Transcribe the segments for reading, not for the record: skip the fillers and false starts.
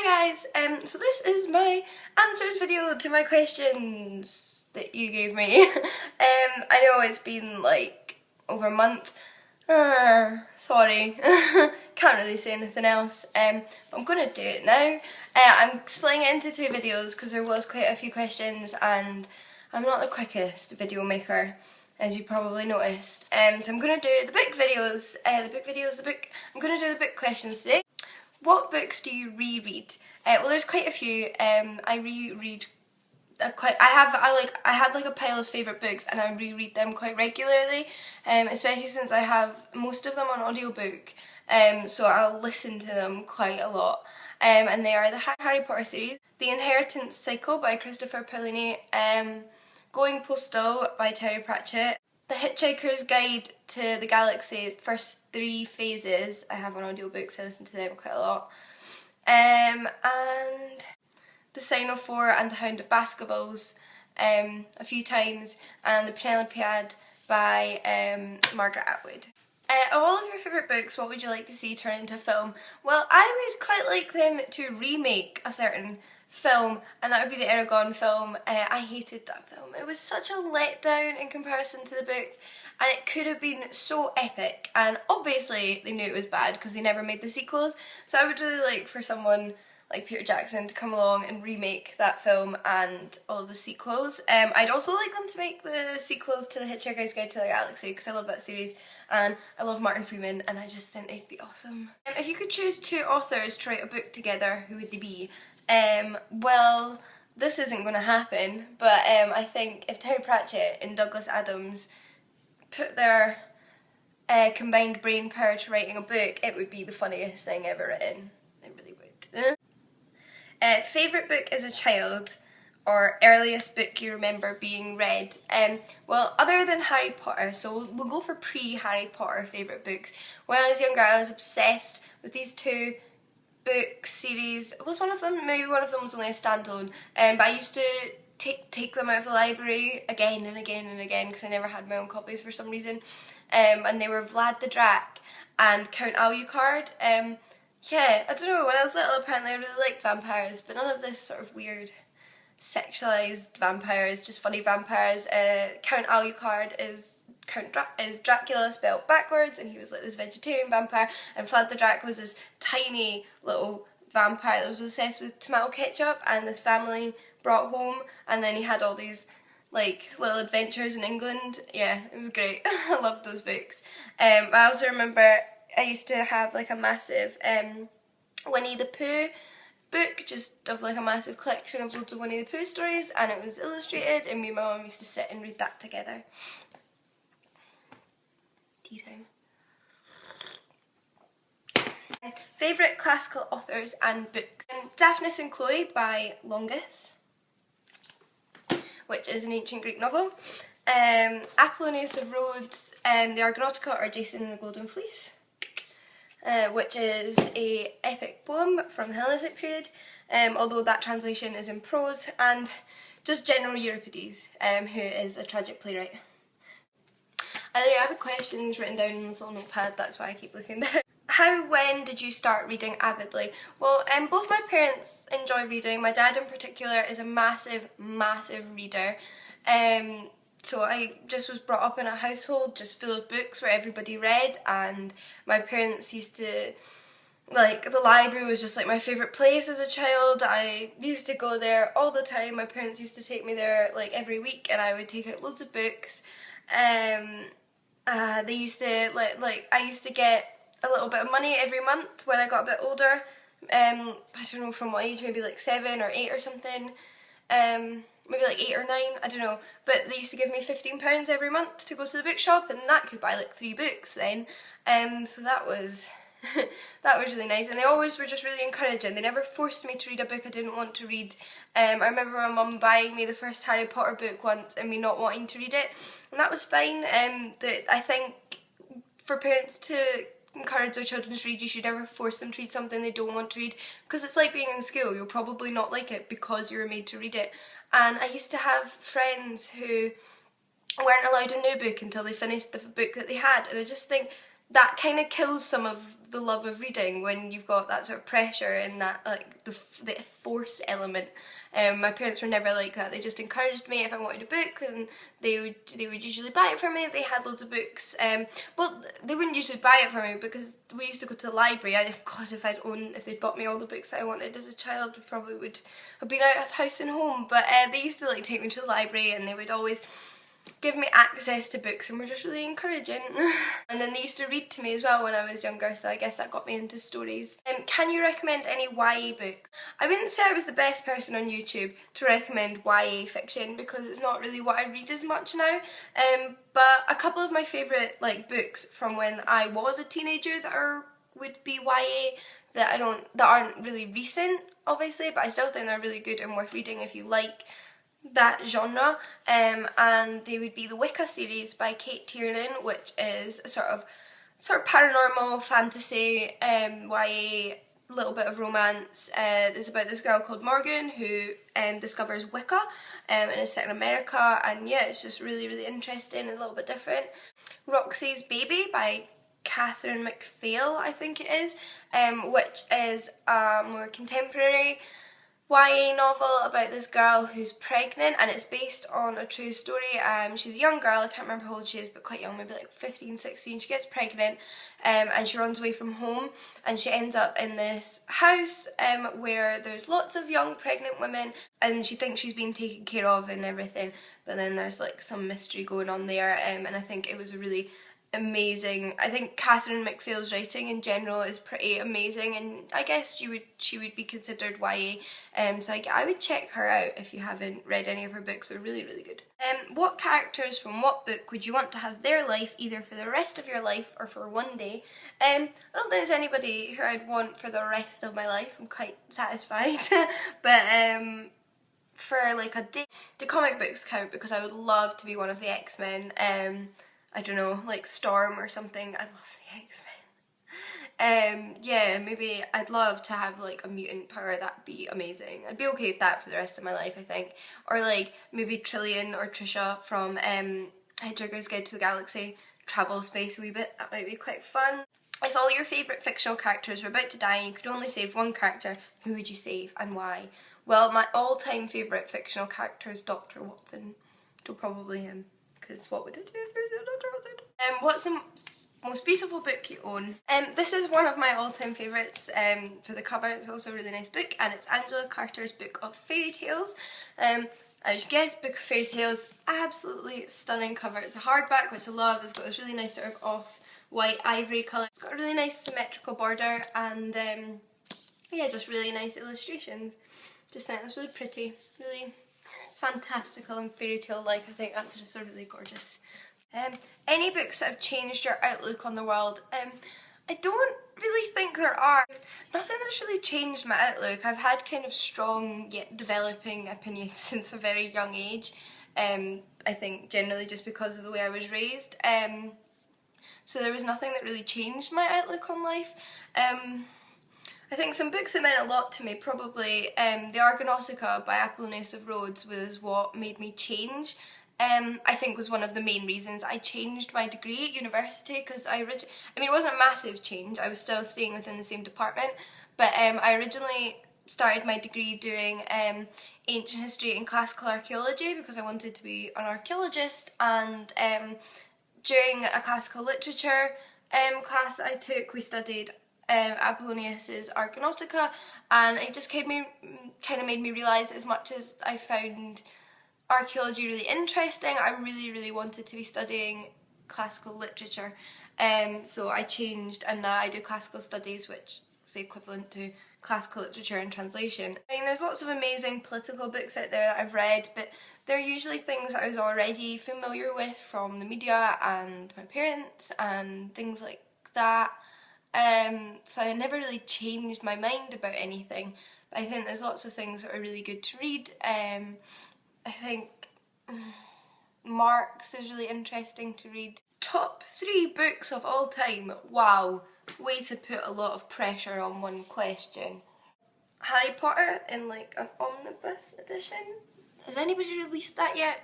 Hi guys, so this is my answers video to my questions that you gave me. I know it's been like over a month. Sorry, can't really say anything else. I'm gonna do it now. I'm splitting it into two videos because there was quite a few questions and I'm not the quickest video maker, as you probably noticed. So I'm gonna do the book videos, I'm gonna do the book questions today. What books do you reread? Well, there's quite a few. I reread I had like a pile of favourite books and I reread them quite regularly, especially since I have most of them on audiobook, so I'll listen to them quite a lot. And they are the Harry Potter series, The Inheritance Cycle by Christopher Paolini, Going Postal by Terry Pratchett, The Hitchhiker's Guide to the Galaxy, first 3 phases. I have on audiobooks, I listen to them quite a lot. And The Sign of Four and The Hound of Baskervilles a few times, and The Penelopiad by Margaret Atwood. Of all of your favourite books, what would you like to see turn into film? Well, I would quite like them to remake a certain film, and that would be the Eragon film. I hated that film. It was such a letdown in comparison to the book, and it could have been so epic, and obviously they knew it was bad because they never made the sequels, so I would really like for someone like Peter Jackson to come along and remake that film and all of the sequels. I'd also like them to make the sequels to The Hitchhiker's Guide to the Galaxy because I love that series and I love Martin Freeman and I just think they'd be awesome. If you could choose 2 authors to write a book together, who would they be? Well, this isn't going to happen, but I think if Terry Pratchett and Douglas Adams put their combined brain power to writing a book, it would be the funniest thing ever written. It really would. Favourite book as a child, or earliest book you remember being read? Well, other than Harry Potter, so we'll go for pre-Harry Potter favourite books. When I was younger, I was obsessed with these 2 book series. Was one of them? Maybe one of them was only a standalone, but I used to take them out of the library again and again and again because I never had my own copies for some reason, and they were Vlad the Drac and Count Alucard. Yeah, I don't know, when I was little apparently I really liked vampires, but none of this sort of weird sexualised vampires, just funny vampires. Count Alucard is Dracula spelled backwards, and he was like this vegetarian vampire, and Vlad the Drac was this tiny little vampire that was obsessed with tomato ketchup, and his family brought home, and then he had all these like little adventures in England. Yeah, it was great. I loved those books. I also remember I used to have like a massive Winnie the Pooh book, just of like a massive collection of loads of Winnie the Pooh stories, and it was illustrated, and me and my mum used to sit and read that together. Tea time. Favourite classical authors and books? Daphnis and Chloe by Longus, which is an ancient Greek novel. Apollonius of Rhodes, The Argonautica, or Jason and the Golden Fleece, which is a epic poem from the Hellenistic period, although that translation is in prose, and just general Euripides, who is a tragic playwright. I have questions written down in this little notepad, that's why I keep looking down. When did you start reading avidly? Well, both my parents enjoy reading. My dad in particular is a massive, massive reader. So I just was brought up in a household just full of books where everybody read, and my parents used to, like, the library was just like my favourite place as a child. I used to go there all the time. My parents used to take me there like every week, and I would take out loads of books. They used to, I used to get a little bit of money every month when I got a bit older. I don't know from what age, maybe like 7 or 8 or something. Maybe like 8 or 9, I don't know, but they used to give me £15 every month to go to the bookshop, and that could buy like 3 books then, so that was that was really nice, and they always were just really encouraging. They never forced me to read a book I didn't want to read. I remember my mum buying me the first Harry Potter book once and me not wanting to read it, and that was fine. I think for parents to encourage their children to read, you should never force them to read something they don't want to read, because it's like being in school. You'll probably not like it because you were made to read it. And I used to have friends who weren't allowed a new book until they finished the book that they had, and I just think that kind of kills some of the love of reading when you've got that sort of pressure and that like the force element. My parents were never like that. They just encouraged me. If I wanted a book, then they would usually buy it for me. They had loads of books. Well, they wouldn't usually buy it for me because we used to go to the library. God, if they'd bought me all the books I wanted as a child, we probably would have been out of house and home. But they used to like take me to the library, and they would always give me access to books and were just really encouraging. And then they used to read to me as well when I was younger, so I guess that got me into stories. Can you recommend any YA books? I wouldn't say I was the best person on YouTube to recommend YA fiction because it's not really what I read as much now. But a couple of my favourite like books from when I was a teenager would be YA that aren't really recent, obviously, but I still think they're really good and worth reading if you like that genre, and they would be the Wicca series by Kate Tiernan, which is a sort of paranormal fantasy, YA, little bit of romance. It's about this girl called Morgan who discovers Wicca, and is set in America, and yeah, it's just really, really interesting and a little bit different. Roxy's Baby by Catherine McPhail, I think it is, which is a more contemporary YA novel about this girl who's pregnant, and it's based on a true story. She's a young girl, I can't remember how old she is, but quite young, maybe like 15, 16. She gets pregnant, and she runs away from home, and she ends up in this house where there's lots of young pregnant women, and she thinks she's being taken care of and everything, but then there's like some mystery going on there, and I think it was a really amazing. I think Catherine McPhail's writing in general is pretty amazing, and I guess she would be considered YA, so I would check her out if you haven't read any of her books. They're really, really good. What characters from what book would you want to have their life either for the rest of your life or for one day? I don't think there's anybody who I'd want for the rest of my life. I'm quite satisfied. But for like a day, the comic books count because I would love to be one of the X-Men. I don't know, like Storm or something. I love the X-Men. Yeah, maybe I'd love to have like a mutant power. That'd be amazing. I'd be okay with that for the rest of my life, I think. Or like maybe Trillian or Trisha from Hitchhiker's Guide to the Galaxy, travel space a wee bit. That might be quite fun. If all your favourite fictional characters were about to die and you could only save one character, who would you save and why? Well, my all-time favourite fictional character is Dr. Watson. So probably him. Because what would I do if there's no Dr. Watson? What's the most beautiful book you own? This is one of my all-time favourites for the cover. It's also a really nice book, and it's Angela Carter's Book of Fairy Tales. As you guessed, Book of Fairy Tales, absolutely stunning cover. It's a hardback, which I love. It's got this really nice sort of off-white ivory colour. It's got a really nice symmetrical border, and yeah, just really nice illustrations. Just think it's really pretty, really fantastical and fairy tale like. I think that's just a really gorgeous. Any books that have changed your outlook on the world? I don't really think there are. Nothing that's really changed my outlook. I've had kind of strong yet developing opinions since a very young age. I think generally just because of the way I was raised. So there was nothing that really changed my outlook on life. I think some books that meant a lot to me, probably The Argonautica by Apollonius of Rhodes was what made me change. I think was one of the main reasons I changed my degree at university, because it wasn't a massive change, I was still staying within the same department, but I originally started my degree doing ancient history and classical archaeology because I wanted to be an archaeologist, and during a classical literature class I took, we studied Apollonius's Argonautica, and it just kind of made me realise, as much as I found archaeology really interesting, I really, really wanted to be studying classical literature. So I changed, and now I do classical studies, which is equivalent to classical literature and translation. I mean, there's lots of amazing political books out there that I've read, but they're usually things that I was already familiar with from the media and my parents and things like that. So I never really changed my mind about anything, but I think there's lots of things that are really good to read. I think Marx is really interesting to read. Top 3 books of all time. Wow, way to put a lot of pressure on one question. Harry Potter in like an omnibus edition. Has anybody released that yet?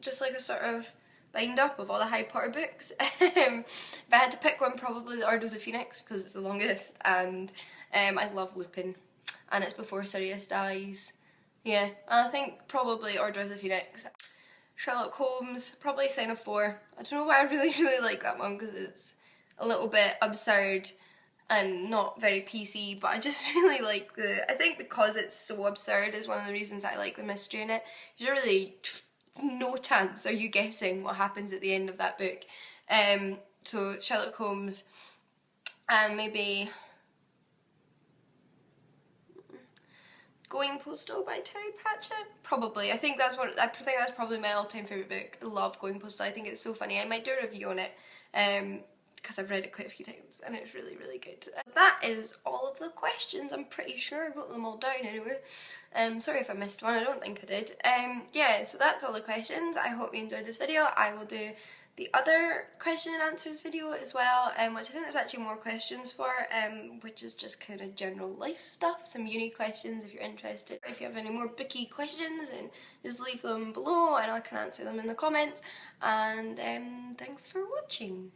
Just like a sort of bind up of all the Harry Potter books. If I had to pick one, probably the Order of the Phoenix, because it's the longest, and I love Lupin, and it's before Sirius dies. Yeah, I think probably Order of the Phoenix. Sherlock Holmes, probably Sign of Four. I don't know why I really like that one, because it's a little bit absurd and not very PC, but I just really like I think because it's so absurd is one of the reasons I like the mystery in it. There's really no chance are you guessing what happens at the end of that book. So Sherlock Holmes, and maybe Going Postal by Terry Pratchett. Probably. I think that's probably my all-time favourite book. I love Going Postal. I think it's so funny. I might do a review on it because I've read it quite a few times and it's really, really good. That is all of the questions. I'm pretty sure I wrote them all down anyway. Sorry if I missed one. I don't think I did. Yeah, so that's all the questions. I hope you enjoyed this video. I will do the other question and answers video as well, which I think there's actually more questions for, which is just kind of general life stuff, some uni questions if you're interested. If you have any more booky questions, and just leave them below and I can answer them in the comments. And thanks for watching.